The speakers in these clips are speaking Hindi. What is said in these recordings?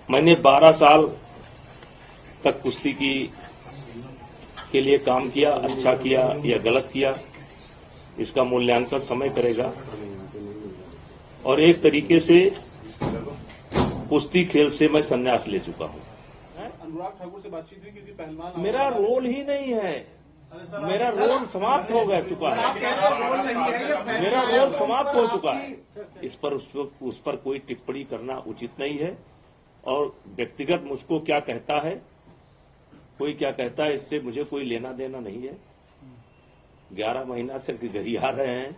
मैंने 12 साल तक कुश्ती के लिए काम किया, अच्छा किया या गलत किया, इसका मूल्यांकन समय करेगा। और एक तरीके से कुश्ती खेल से मैं संन्यास ले चुका हूं। अनुराग ठाकुर से बातचीत हुई क्योंकि पहलवान मेरा रोल ही नहीं है, मेरा रोल समाप्त हो गया चुका है, मेरा रोल समाप्त हो चुका है। उस पर कोई टिप्पणी करना उचित नहीं है। और व्यक्तिगत मुझको क्या कहता है, कोई क्या कहता है, इससे मुझे कोई लेना देना नहीं है। 11 महीना से गरिया रहे हैं,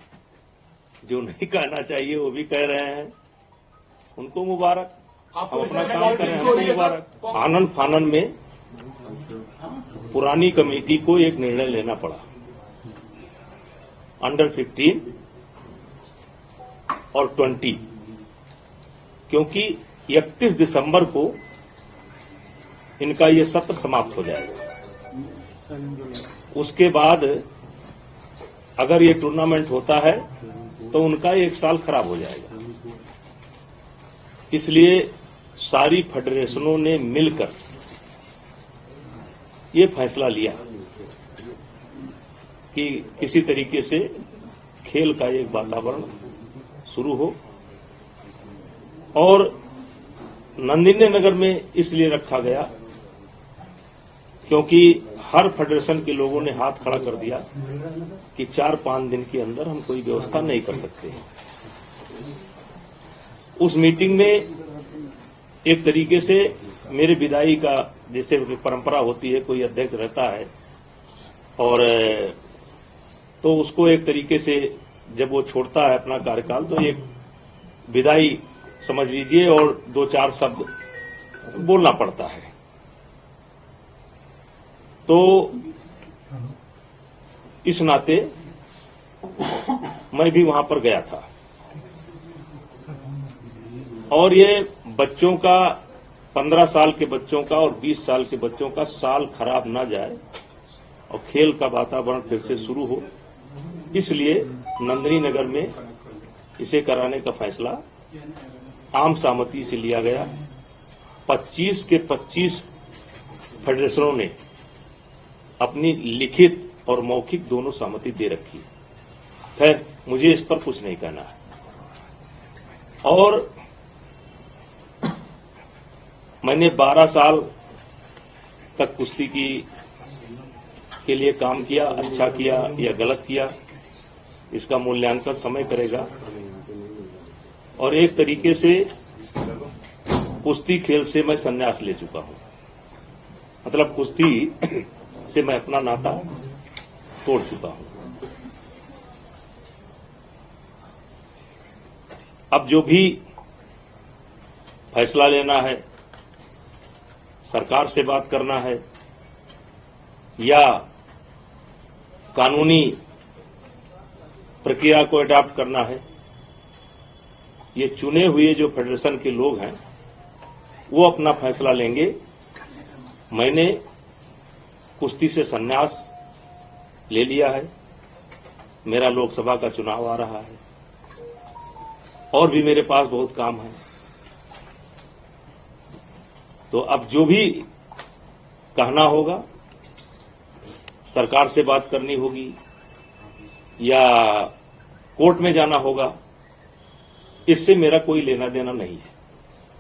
जो नहीं कहना चाहिए वो भी कह रहे हैं। उनको मुबारक, हम अपना काम करें, हमको मुबारक। आनन फानन में पुरानी कमेटी को एक निर्णय लेना पड़ा, अंडर 15 और 20, क्योंकि 31 दिसंबर को इनका ये सत्र समाप्त हो जाएगा। उसके बाद अगर ये टूर्नामेंट होता है तो उनका 1 साल खराब हो जाएगा। इसलिए सारी फेडरेशनों ने मिलकर ये फैसला लिया कि किसी तरीके से खेल का एक वातावरण शुरू हो। और नंदिनी नगर में इसलिए रखा गया क्योंकि हर फेडरेशन के लोगों ने हाथ खड़ा कर दिया कि 4-5 दिन के अंदर हम कोई व्यवस्था नहीं कर सकते हैं। उस मीटिंग में एक तरीके से मेरे विदाई का, जैसे परंपरा होती है, कोई अध्यक्ष रहता है और तो उसको एक तरीके से जब वो छोड़ता है अपना कार्यकाल तो एक विदाई समझ लीजिए और 2-4 शब्द बोलना पड़ता है। तो इस नाते मैं भी वहां पर गया था। और ये बच्चों का, 15 साल के बच्चों का और 20 साल के बच्चों का साल खराब ना जाए और खेल का वातावरण फिर से शुरू हो, इसलिए नंदिनी नगर में इसे कराने का फैसला आम सहमति से लिया गया। 25 के 25 फेडरेशनों ने अपनी लिखित और मौखिक दोनों सहमति दे रखी। खैर, मुझे इस पर कुछ नहीं कहना है। और मैंने 12 साल तक कुश्ती के लिए काम किया, अच्छा किया या गलत किया, इसका मूल्यांकन समय करेगा। और एक तरीके से कुश्ती खेल से मैं संन्यास ले चुका हूं। मतलब कुश्ती से मैं अपना नाता तोड़ चुका हूं। अब जो भी फैसला लेना है, सरकार से बात करना है या कानूनी प्रक्रिया को अडॉप्ट करना है, ये चुने हुए जो फेडरेशन के लोग हैं वो अपना फैसला लेंगे। मैंने कुश्ती से संन्यास ले लिया है। मेरा लोकसभा का चुनाव आ रहा है और भी मेरे पास बहुत काम है। तो अब जो भी कहना होगा, सरकार से बात करनी होगी या कोर्ट में जाना होगा, इससे मेरा कोई लेना देना नहीं है।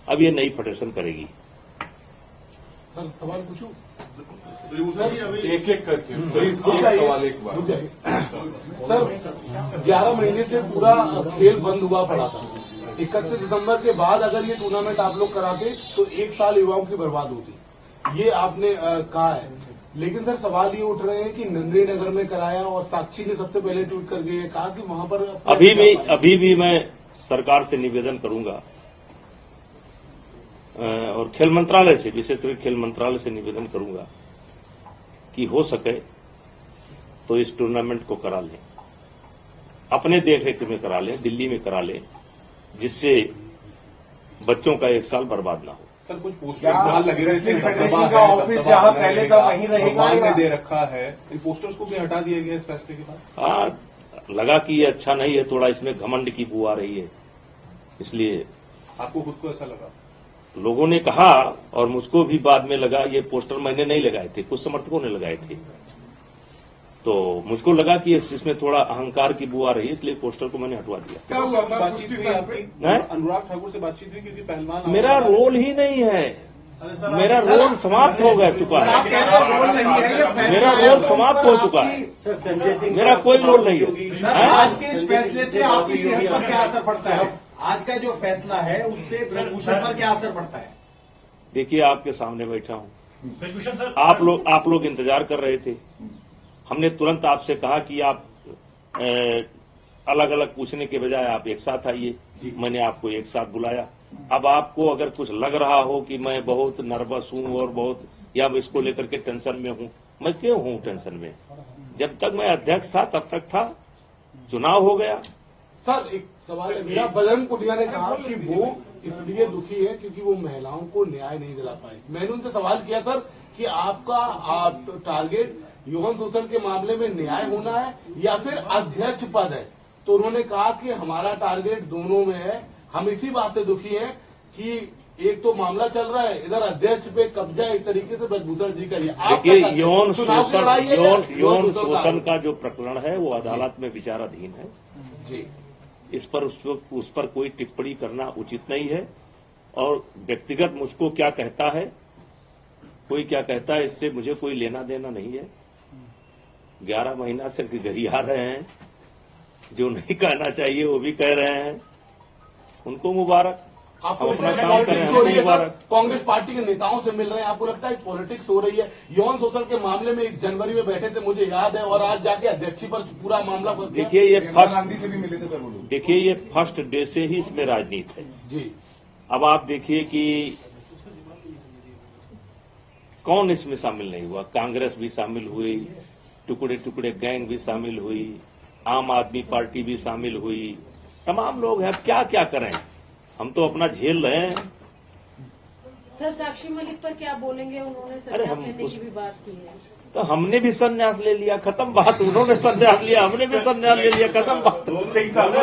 अब ये नई फेडरेशन करेगी। सर, सवाल पूछूं? एक एक करके एक सवाल एक बार। सर, 11 महीने से पूरा खेल बंद हुआ पड़ा था। 31 दिसंबर के बाद अगर ये टूर्नामेंट आप लोग कराते तो 1 साल युवाओं की बर्बाद होती, ये आपने कहा है। लेकिन सर, सवाल ये उठ रहे हैं कि नंदिनी नगर में कराया और साक्षी ने सबसे पहले ट्वीट करके ये कहा कि वहां पर अभी भी मैं सरकार से निवेदन करूंगा और खेल मंत्रालय से, विशेषकर खेल मंत्रालय से निवेदन करूंगा कि हो सके तो इस टूर्नामेंट को करा लें, अपने देखरेख में करा लें, दिल्ली में करा लें, जिससे बच्चों का 1 साल बर्बाद ना हो। सर, कुछ पोस्टर्स लगे रहे थे, फेडरेशन का ऑफिस जहां पहले का वहीं रहेगा ने दे रखा है, इन पोस्टर्स को भी हटा दिया गया इस फैसले के बाद। हाँ, लगा कि ये अच्छा नहीं है, थोड़ा इसमें घमंड की बू आ रही है, इसलिए। आपको खुद को ऐसा लगा? लोगों ने कहा और मुझको भी बाद में लगा ये पोस्टर मैंने नहीं लगाए थे, कुछ समर्थकों ने लगाए थे, तो मुझको लगा कि इसमें थोड़ा अहंकार की बू आ रही है, इसलिए पोस्टर को मैंने हटवा दिया। बातचीत हुई आपकी हैं? अनुराग ठाकुर से बातचीत हुई क्योंकि पहलवान मेरा रोल ही नहीं है, मेरा रोल समाप्त हो गया चुका है, मेरा रोल समाप्त हो चुका है, मेरा कोई रोल नहीं है। आज के इस फैसले से आपकी सेहत पर क्या असर पड़ता है? आज का जो फैसला है उससे ब्रजभूषण पर क्या असर पड़ता है? देखिए आपके सामने बैठा हूं, आप लोग इंतजार कर रहे थे, हमने तुरंत आपसे कहा कि आप अलग अलग पूछने के बजाय आप एक साथ आइए, मैंने आपको एक साथ बुलाया। अब आपको अगर कुछ लग रहा हो कि मैं बहुत नर्वस हूं और बहुत या इसको लेकर के टेंशन में हूं, मैं क्यों हूं टेंशन में? जब तक मैं अध्यक्ष था तब तक था, चुनाव हो गया। सर एक सवाल है मेरा, बजरंग पुनिया ने कहा कि वो इसलिए दुखी है क्योंकि वो महिलाओं को न्याय नहीं दिला पाए। मैंने उनसे सवाल किया सर कि आपका टारगेट यौन शोषण के मामले में न्याय होना है या फिर अध्यक्ष पद है, तो उन्होंने कहा कि हमारा टारगेट दोनों में है, हम इसी बात से दुखी हैं कि एक तो मामला चल रहा है, इधर अध्यक्ष पे कब्जा एक तरीके से ब्रजभूषण जी का। देखिए यौन शोषण का जो प्रकरण है वो अदालत में विचाराधीन है जी, इस पर उस पर कोई टिप्पणी करना उचित नहीं है। और व्यक्तिगत मुझको क्या कहता है, कोई क्या कहता है, इससे मुझे कोई लेना देना नहीं है। 11 महीना से गरिया रहे हैं, जो नहीं कहना चाहिए वो भी कह रहे हैं, उनको मुबारक, आपको अपना लगता है काम करें, पॉलिटिक्स हो हमको रही है सर? मुबारक। कांग्रेस पार्टी के नेताओं से मिल रहे हैं, आपको लगता है पॉलिटिक्स हो रही है? यौन शोषण के मामले में 1 जनवरी में बैठे थे, मुझे याद है, और आज जाके अध्यक्ष पर पूरा मामला फंस गया। देखिए ये गांधी से भी मिले थे सर वो लोग। देखिए ये फर्स्ट डे से ही इसमें राजनीति है। जी, अब आप देखिए कि कौन इसमें शामिल नहीं हुआ, कांग्रेस भी शामिल हुई, टुकड़े टुकड़े गैंग भी शामिल हुई, आम आदमी पार्टी भी शामिल हुई, तमाम लोग हैं। अब क्या क्या करें, हम तो अपना झेल रहे हैं। सर साक्षी मलिक पर क्या बोलेंगे? उन्होंने अरे संन्यास हम लेने उस- की भी बात की है। तो हमने भी संन्यास ले लिया, खत्म बात। उन्होंने संन्यास लिया, हमने भी संन्यास ले लिया, खत्म बात। सिंह साहब